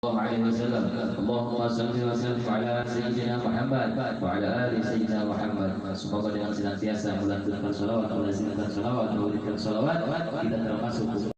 الله عليه وسلم. اللهم صل وسلم ala sayyidina Muhammad wa ala ali sayyidina Muhammad. Semoga dengan senantiasa melantunkan salawat, melazimkan salawat, memberikan salawat, kita termasuk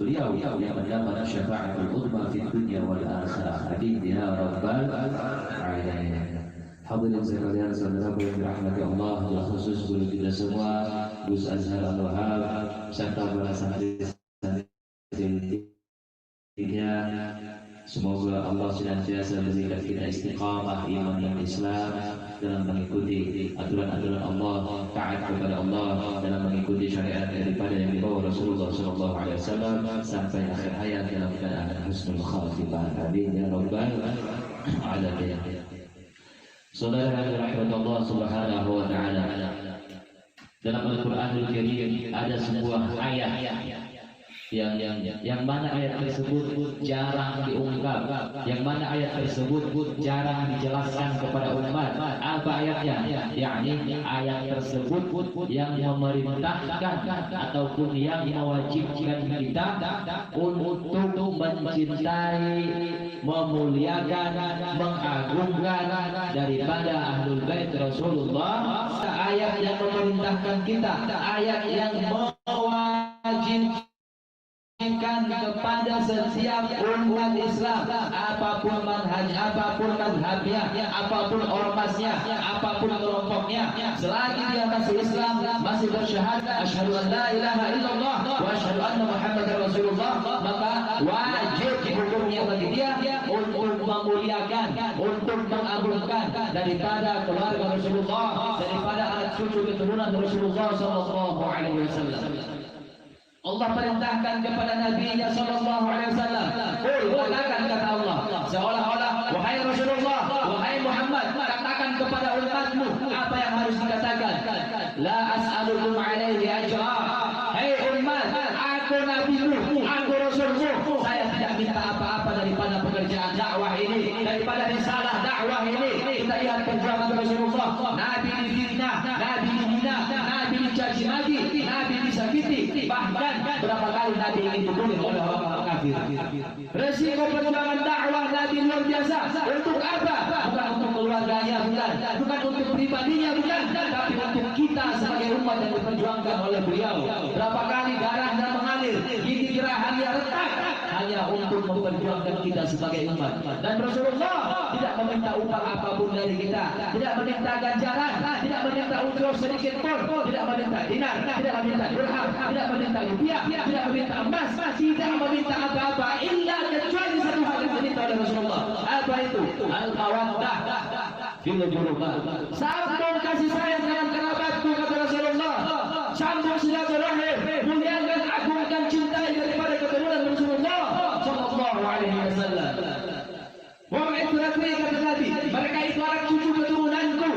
beliau yang mendapat syafaatul uzma fi dunya wal akhirah. Amin ya rabbal alamin. Hadirin sekalian, saudara yang dirahmati Allah, khusus guru kita semua, Gus Azhar Al-Wahab, serta para santri-santrinya. Semoga Allah senantiasa memberikan kita istiqamah iman dan Islam dalam mengikuti aturan-aturan Allah, taat kepada Allah dalam mengikuti syariat daripada yang dibawa Rasulullah SAW sampai akhir hayat dalam keadaan husnul khatimah. Amin ya rabbal alamin. Saudara yang dirahmati Allah Subhanahu wa taala, dalam Al-Qur'anul Karim ada sebuah ayat yang mana ayat tersebut jarang diungkap, yang mana ayat tersebut jarang dijelaskan kepada umat. Apa ayatnya? Yakni ayat tersebut yang memerintahkan ataupun yang mewajibkan kita untuk mencintai, memuliakan, mengagungkan daripada Ahlul Bait Rasulullah. Ayat yang memerintahkan kita, ayat yang mewajibkan kepada setiap umat Islam, apapun manhaj, apapun mazhabnya, apapun ormasnya, apapun kelompoknya, selagi dia masih Islam, masih bersyahadat asyhadu an la ilaha illallah wa asyhadu anna Muhammadar Rasulullah, maka wajib hukumnya bagi dia untuk memuliakan, untuk mengagungkan daripada keluarga Rasulullah, daripada anak cucu keturunan Rasulullah sallallahu alaihi wasallam. Allah perintahkan kepada Nabi-Nya sallallahu alaihi wasallam, katakan kata Allah, seolah-olah wahai Rasulullah, wahai Muhammad, katakan kepada umatmu apa yang harus dikatakan. La as'alukum alaihi ajra. Hai umat, aku nabimu, aku rasulmu, saya tidak minta apa-apa daripada pekerjaan dakwah ini, daripada risalah dakwah ini. Kita lihat perjuangan Rasulullah, Nabi difitnah, Nabi dihina, Nabi dicaci maki, Nabi disakiti, bahkan berapa kali Nabi ingin dibunuh oleh orang kafir. Resiko perjuangan dakwah Nabi luar biasa. Untuk apa? Bukan untuk keluarganya, bukan untuk pribadinya, bukan, tapi untuk kita sebagai umat yang diperjuangkan oleh beliau. Berapa kali darahnya mengalir, gigi gerahannya retak, hanya untuk memperjuangkan kita sebagai umat. Dan Rasulullah tidak meminta upah apapun dari kita, tidak meminta ganjaran, tidak meminta ujur sedikit pun, tidak meminta dinar, tidak meminta dirham, tidak meminta rupiah, tidak meminta emas, tidak meminta apa-apa, illa kecuali satu hal yang diminta oleh Rasulullah. Apa itu? Al-mawaddah fil qurba. Sambung kasih sayang dengan kerabatku, kata Rasulullah. Sambung silaturahim, muliakan, agungkan, cintai daripada keturunan Rasulullah sallallahu alaihi wasallam. Wa itrati, kata Nabi, mereka itu anak cucu keturunanku.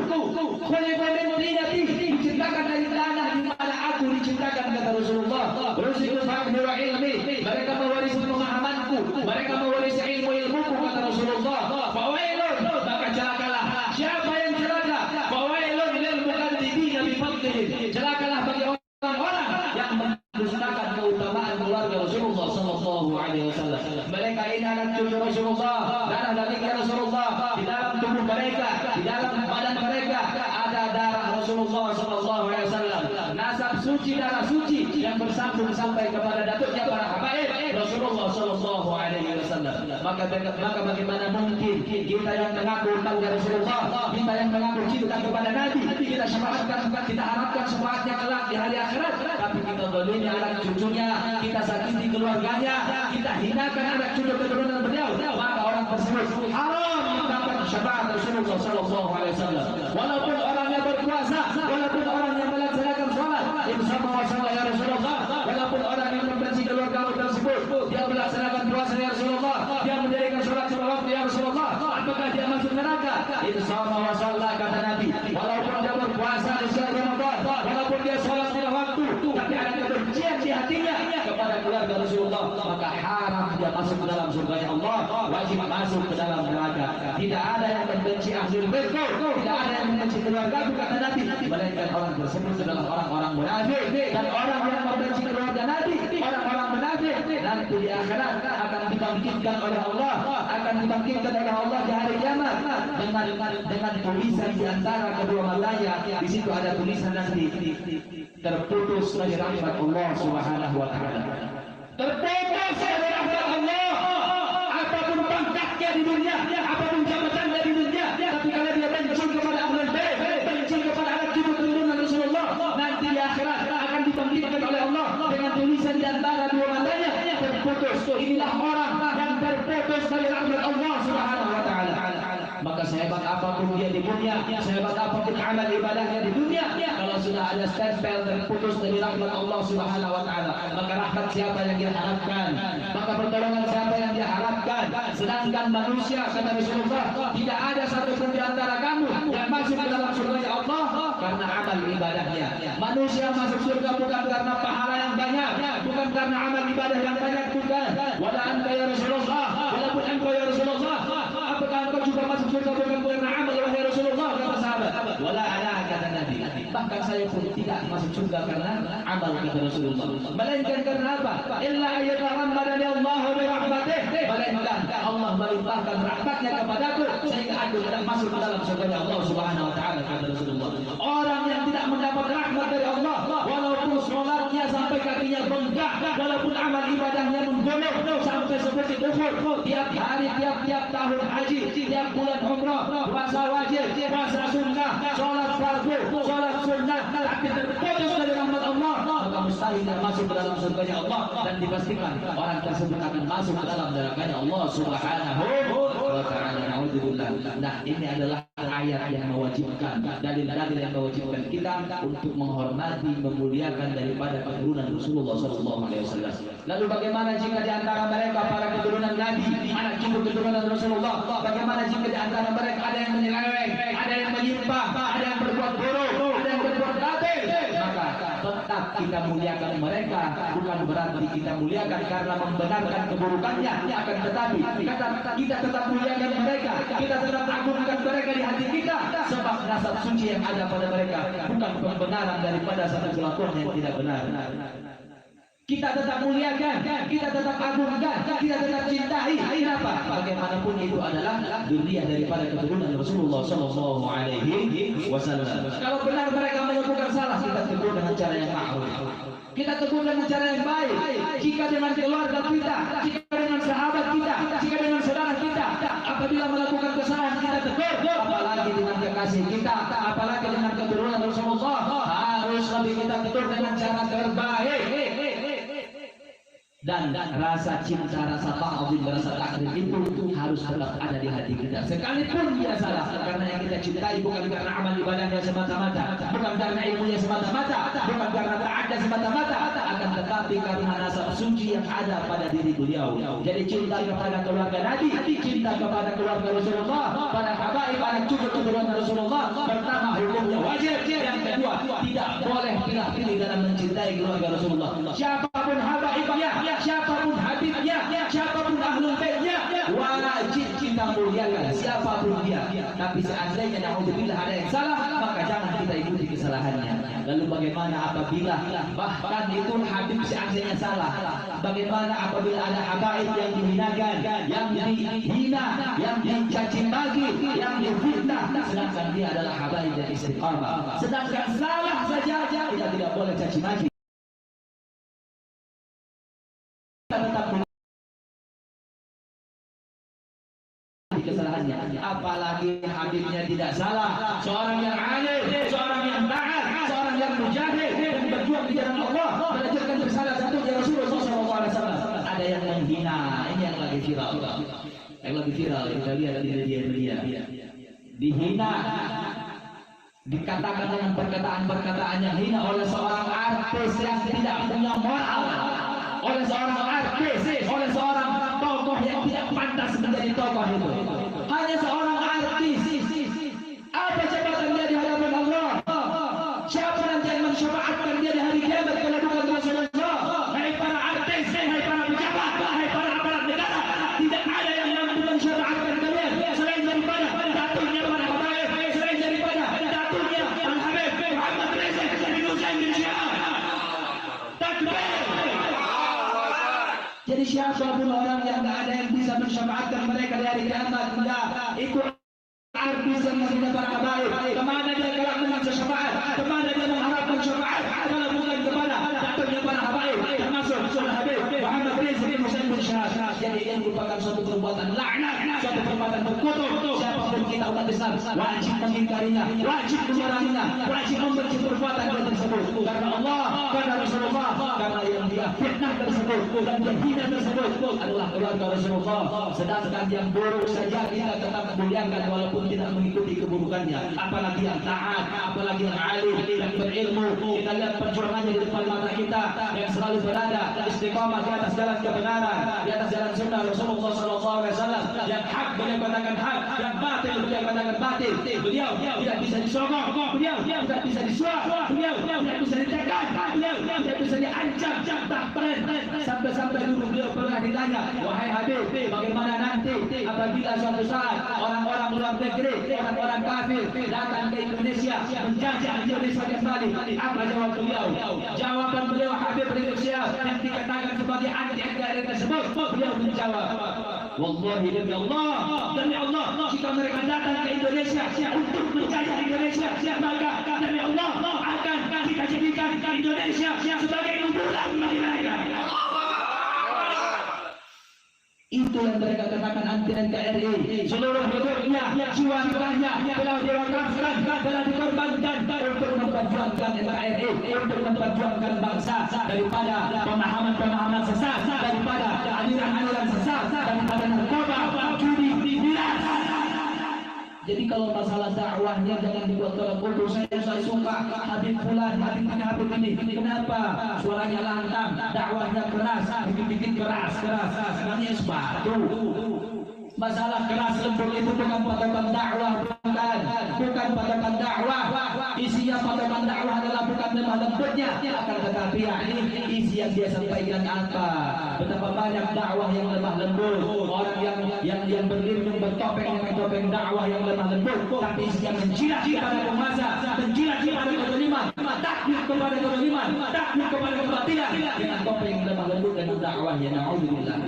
Khuliqa min tinati, diciptakan dari tanah di mana aku diciptakan, kata Rasulullah. Ruziqu fahmi wa ilmi, mereka mewarisi pemahamanku, mereka mewarisi ilmu-ilmuku, kata Rasulullah. Fawailun, maka celakalah siapa yang celaka. Fawailun lil mukadzibina bi fadlihim, celakalah bagi orang-orang yang mendustakan keutamaan keluarga Rasulullah sallallahu alaihi wasallam. Mereka ini anak cucu Rasulullah, darah dagingnya Rasulullah, di dalam tubuh mereka, di dalam badan mereka ada darah Rasulullah sallallahu alaihi wasallam. Nasab suci, darah suci yang bersambung sampai kepada datuknya para habaib Rasulullah sallallahu alaihi wasallam. Maka bagaimana mungkin kita yang mengaku tangga Rasulullah, kita yang mengaku cinta kepada Nabi, kita syafaatkan, kita harapkan syafaatnya kelak di hari akhirat, tapi kita zalimi anak cucunya, kita sakiti keluarganya, kita hinakan anak cucu keturunan beliau, maka orang tersebut haram mendapat syafaat Rasulullah sallallahu alaihi wasallam. Walaupun orangnya berpuasa, walaupun orangnya melaksanakan sholat, bersama masalah ya Rasulullah, walaupun orang yang membenci keluarga tersebut, dia melaksanakan puasa ya Rasulullah, dia mendirikan sholat waktu ya Rasulullah, apakah dia masuk neraka? Bersama masalah, kata Nabi, walaupun dia berpuasa di siang Ramadan, walaupun dia sholat pada waktu, tapi ada kebencian di hatinya kepada keluarga Rasulullah, maka haram dia masuk ke dalam surganya Allah, wajib masuk ke dalam neraka. Tidak ada yang membenci Ahlul Bait, tidak ada yang membenci keluarga, kata Nabi, melainkan orang tersebut adalah orang-orang munafik. Dan orang yang membenci keluarga Nabi, orang-orang munafik, nanti di akhirat akan dibangkitkan oleh Allah, akan dibangkitkan oleh Allah di hari kiamat dengan tulisan di antara kedua matanya. Di situ ada tulisan nanti terputus dari rahmat Allah Subhanahu wa taala. Terputus dari rahmat Allah. Apapun pangkatnya di dunia, apapun jabatannya di dunia, tapi kalau dia benci kepada Ahlul Bait, benci kepada anak cucu keturunan Rasulullah, nanti di akhirat akan dibangkitkan oleh Allah dengan tulisan di antara dua matanya terputus. Inilah orang yang terputus dari rahmat Allah Subhanahu wa taala. Maka sehebat apapun dia di dunia, sehebat apapun amal ibadahnya di dunia, kalau sudah ada stempel terputus dari rahmat Allah Subhanahu wa taala, maka rahmat siapa yang dia harapkan? Maka pertolongan siapa yang dia harapkan? Sedangkan manusia, kata Rasulullah, tidak ada satupun di antara kamu yang masuk ke dalam surga Allah karena amal ibadahnya. Manusia masuk surga bukan karena pahala yang banyak, bukan karena amal ibadah yang banyak, bukan. Wala anta ya Rasulullah, walaupun engkau ya Rasulullah, apakah engkau juga masuk surga bukan karena amal wahai Rasulullah, kata sahabat. Wala ana, kata Nabi, bahkan saya pun tidak masuk surga karena amal, kata Rasulullah, melainkan karena apa? Illa ayyatahammadani Allahu bi rahmatih, melainkan Allah melimpahkan rahmatnya kepadaku sehingga aku tidak masuk ke dalam surga Allah Subhanahu wa taala, kata Rasulullah. Orang yang tidak mendapat rahmat dari Allah, walaupun sholatnya sampai kakinya bengkak, walaupun amal ibadahnya menggolong sampai seperti Uhud, tiap hari, tiap tahun haji, tiap bulan umrah, puasa wajib, puasa sunnah, sholat fardu, sholat sunnah, tapi terputus dari rahmat Allah, maka mustahil dia masuk ke dalam surganya Allah, dan dipastikan orang tersebut akan masuk ke dalam nerakanya Allah Subhanahu wa taala. Naudzubillah. Nah, ini adalah ayat yang mewajibkan, dalil-dalil yang mewajibkan kita untuk menghormati, memuliakan daripada keturunan Rasulullah SAW. Lalu bagaimana jika di antara mereka para keturunan Nabi, anak cucu keturunan Rasulullah, bagaimana jika di antara mereka ada yang menyeleweng, ada yang menyimpang, ada yang berbuat buruk, ada yang berbuat batil? Maka tetap kita muliakan mereka, bukan berarti kita muliakan karena membenarkan keburukannya, akan tetapi kita tetap muliakan mereka, kita tetap agungkan mereka di hati kita, sebab nasab suci yang ada pada mereka bukan pembenaran daripada satu kelakuan yang tidak benar. Kita tetap muliakan, kita tetap agungkan, kita tetap cintai. Kenapa? Bagaimanapun itu adalah dunia daripada keturunan Rasulullah Sallallahu Alaihi Wasallam. Kalau benar mereka melakukan salah, kita tegur dengan cara yang ma'ruf, kita tegur dengan cara yang baik. Jika dengan keluarga kita, jika dengan sahabat kita, jika dengan saudara kita, apabila melakukan kesalahan kita tegur, apalagi dengan kekasih kita, apalagi dengan keturunan Rasulullah, harus lebih kita tegur dengan cara terbaik. Dan rasa cinta, rasa ta'zim, rasa takdir itu harus tetap ada di hati kita, sekalipun dia salah, karena yang kita cintai bukan karena amal ibadahnya semata-mata, bukan karena ilmunya semata-mata, bukan karena taatnya semata-mata, akan tetapi karena nasab suci yang ada pada diri beliau. Jadi cinta kepada keluarga Nabi, cinta kepada keluarga Rasulullah, pada habaib, anak cucu keturunan Rasulullah, pertama hukumnya wajib, yang kedua tidak boleh pilih-pilih dalam mencintai keluarga Rasulullah. Siapapun habaibnya, siapapun habibnya, siapapun ahlul baitnya, wajib kita muliakan siapapun dia. Tapi seandainya naudzubillah ada yang salah, maka jangan kita ikuti kesalahannya. Lalu bagaimana apabila bahkan itu habib seandainya salah? Bagaimana apabila ada habaib yang dihinakan, yang dihina, yang dicaci maki, yang difitnah, sedangkan dia adalah habaib yang istiqamah, sedangkan salah saja kita tidak boleh caci maki. Kesalahannya, apalagi habibnya tidak salah, seorang yang alim, seorang yang taat, seorang yang mujahid dan berjuang di jalan Allah, belajarkan bersalah satu ya Rasulullah SAW. Ada yang menghina, ini yang lagi viral, kita lihat di media, dihina, dikatakan dengan perkataan-perkataan yang hina oleh seorang artis yang tidak punya moral, oleh seorang artis, oleh seorang tokoh yang tidak pantas menjadi tokoh itu. Hanya seorang artis, apa jabatan dia di hadapan Allah? Siapa nanti yang mensyafaatkan dia di hari kiamat kalau bukan Rasulullah? Hai para artis, hai para pejabat, hai para aparat negara, tidak ada yang mampu mensyafaatkan kalian selain daripada datunya para habaib, selain daripada datunya Al Habib Muhammad Reza bin Husain bin Syiah. Takbir. Jadi siapapun orang yang tidak ada yang bisa mensyafaatkan mereka dari hari kiamat, tidak ikut artis yang tidak berhabaib. Kemana dia kalau meminta syafaat? Kemana dia mengharapkan syafaat? Kalau bukan kepada datangnya para habaib, termasuk Sunnah Habib Muhammad Rizki bin Husain bin Syahad. Jadi ini merupakan suatu perbuatan laknat, suatu perbuatan berkutuk. Siapapun kita umat Islam wajib mengingkarinya, wajib memeranginya, wajib membenci perbuatan dia tersebut. Karena Allah, karena Rasulullah, karena yang dia fitnah tersebut dan dia hina tersebut adalah keluarga Rasulullah. Sedangkan yang buruk saja kita tetap muliakan walaupun tidak mengikuti keburukannya. Apalagi yang taat, apalagi yang alim dan berilmu. Kita lihat perjuangannya di depan mata kita yang selalu berada istiqamah di atas jalan kebenaran, di atas jalan sunnah Rasulullah SAW. Yang hak beliau katakan hak, yang batil beliau katakan batil. Beliau tidak bisa disogok, beliau tidak bisa disuap, beliau tidak bisa ditekan, beliau tidak bisa diancam, bahkan sampai-sampai dulu beliau pernah ditanya, wahai Habib, bagaimana nanti apabila suatu saat orang-orang luar negeri, orang-orang kafir datang ke Indonesia menjajah Indonesia kembali, apa jawab beliau? Jawaban beliau Habib Rizik Syihab yang dikatakan sebagai anti-NKRI tersebut, beliau menjawab, wallahi demi Allah, jika mereka datang ke Indonesia untuk menjajah Indonesia, maka demi Allah akan kita jadikan Indonesia sebagai kuburan bagi mereka. Itu yang mereka katakan anti NKRI. Seluruh hidupnya, jiwa-jiwanya telah diwakafkan, telah dikorbankan untuk memperjuangkan NKRI, untuk memperjuangkan bangsa daripada pemahaman-pemahaman sesat, daripada aliran-aliran sesat, daripada narkoba, judi, miras. Jadi kalau masalah dakwahnya jangan dibuat tolak ukur. Saya suka Habib Fulan, Habib ini. Kenapa? Suaranya lantang, dakwahnya keras, bikin keras. Sebenarnya sebatu. Masalah keras lembut itu bukan patokan dakwah, bukan patokan dakwah. Isinya patokan dakwah adalah bukan lemah lembutnya, akan tetapi ini isi yang dia sampaikan apa. Betapa banyak dakwah yang lemah lembut, orang yang berlindung bertopeng dengan topeng dakwah yang lemah lembut, tapi isinya menjilat pada penguasa, menjilat pada kezaliman, takbir kepada kezaliman, takbir kepada kebatilan dengan topeng yang lemah lembut dan dakwah yang naudzubillah.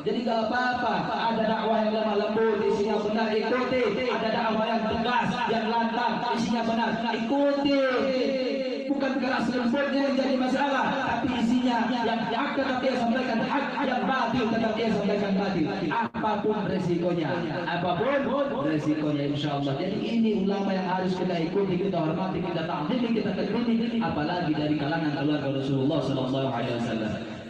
Jadi kalau apa-apa ada dakwah yang lemah lembut, isinya benar, ikuti. Ada dakwah yang tegas, yang lantang, isinya benar, ikuti. Bukan keras lembutnya yang jadi masalah, tapi isinya yang hak tetap dia sampaikan hak, yang batil tetap dia sampaikan batil. Apapun resikonya, insya Allah. Jadi ini ulama yang harus kita ikuti, kita hormati, kita ta'zimi, kita takrimi, apalagi dari kalangan keluarga Rasulullah SAW.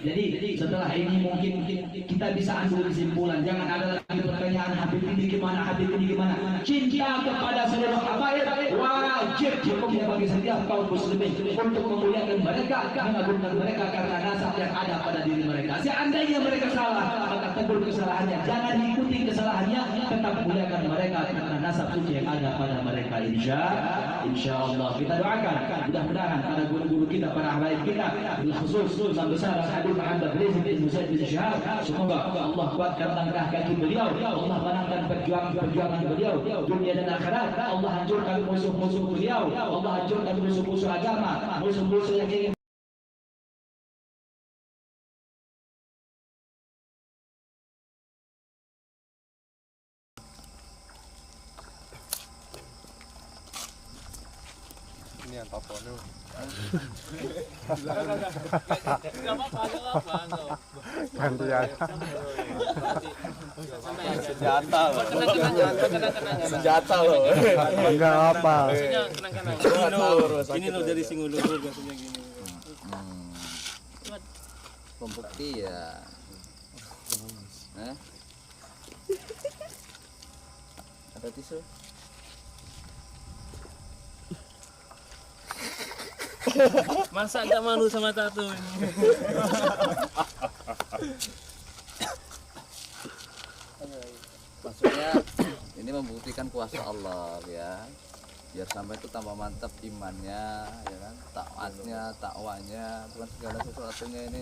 Jadi setelah ini mungkin kita bisa ambil kesimpulan. Jangan ada lagi pertanyaan Habib ini gimana, Cinta kepada seluruh habaib wajib hukumnya bagi setiap kaum muslimin untuk memuliakan mereka, mengagungkan mereka karena nasab yang ada pada diri mereka. Seandainya mereka salah, maka tegur kesalahannya. Jangan ikuti kesalahannya, tetap muliakan mereka karena nasab suci yang ada pada mereka. Insya Allah kita doakan mudah-mudahan para guru-guru kita, para habaib kita, khusus Imam besar Habib Muhammad Rizki bin Husain bin Syihab, semoga Allah kuatkan langkah kaki beliau, Allah menangkan perjuangan beliau dunia dan akhirat. Allah hancurkan musuh-musuh beliau, Allah hancurkan musuh-musuh agama, musuh-musuh yang ingin ini yang tato lu. Ganti ya. Senjata loh. Enggak apa. Ini lo dari Singulur biasanya gini. Pembukti ya. Ada tisu? Masa nggak malu sama tato ini? Maksudnya ini membuktikan kuasa Allah ya, biar sampai itu tambah mantap imannya, ya kan, taatnya, takwanya, bukan segala sesuatunya ini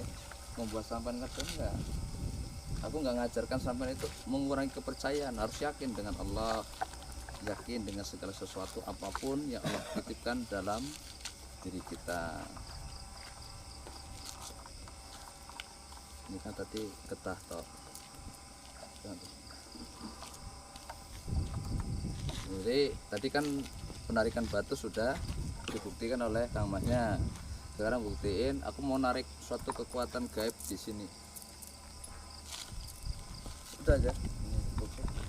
membuat sampai ngerti enggak. Aku nggak ngajarkan sampai itu mengurangi kepercayaan, harus yakin dengan Allah, yakin dengan segala sesuatu apapun yang Allah titipkan dalam diri kita. Ini kan tadi getah toh. Jadi tadi kan penarikan batu sudah dibuktikan oleh Kang Masnya. Sekarang buktiin, aku mau narik suatu kekuatan gaib di sini. Udah aja. Ini cukup.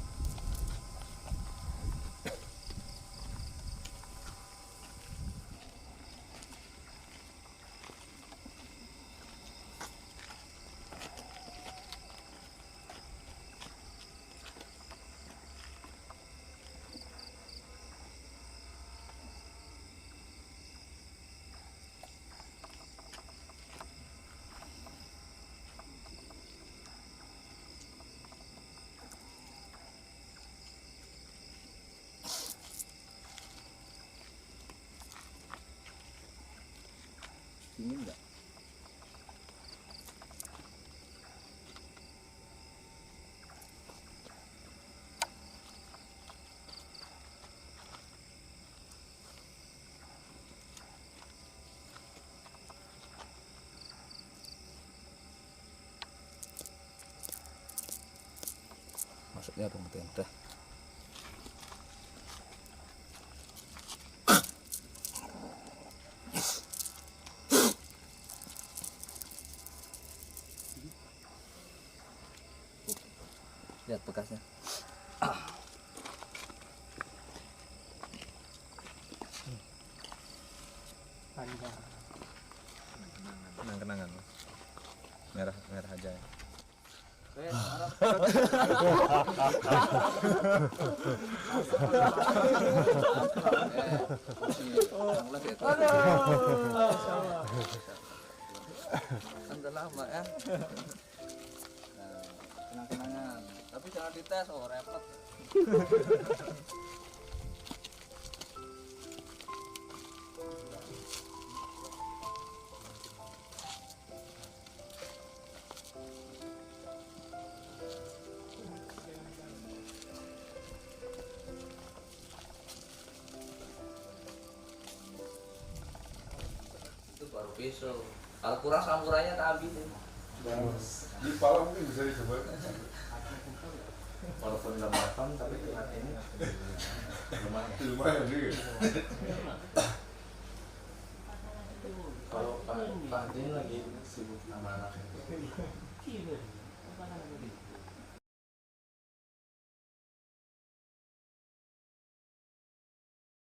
Dingin nggak? Maksudnya pembuktian udah. Lihat bekasnya. Kenang-kenangan. Merah aja ya. Kan udah lama ya. Nah, kenang-kenangan. Tapi jangan dites, oh repot. Itu baru pisau. Kalau kurang samurai-nya tak ambilin. Di Palang mungkin bisa dicoba. Walaupun nggak matang tapi dengan ini lumayan. Lumayan juga. Kalau Pak Din lagi sibuk sama anaknya.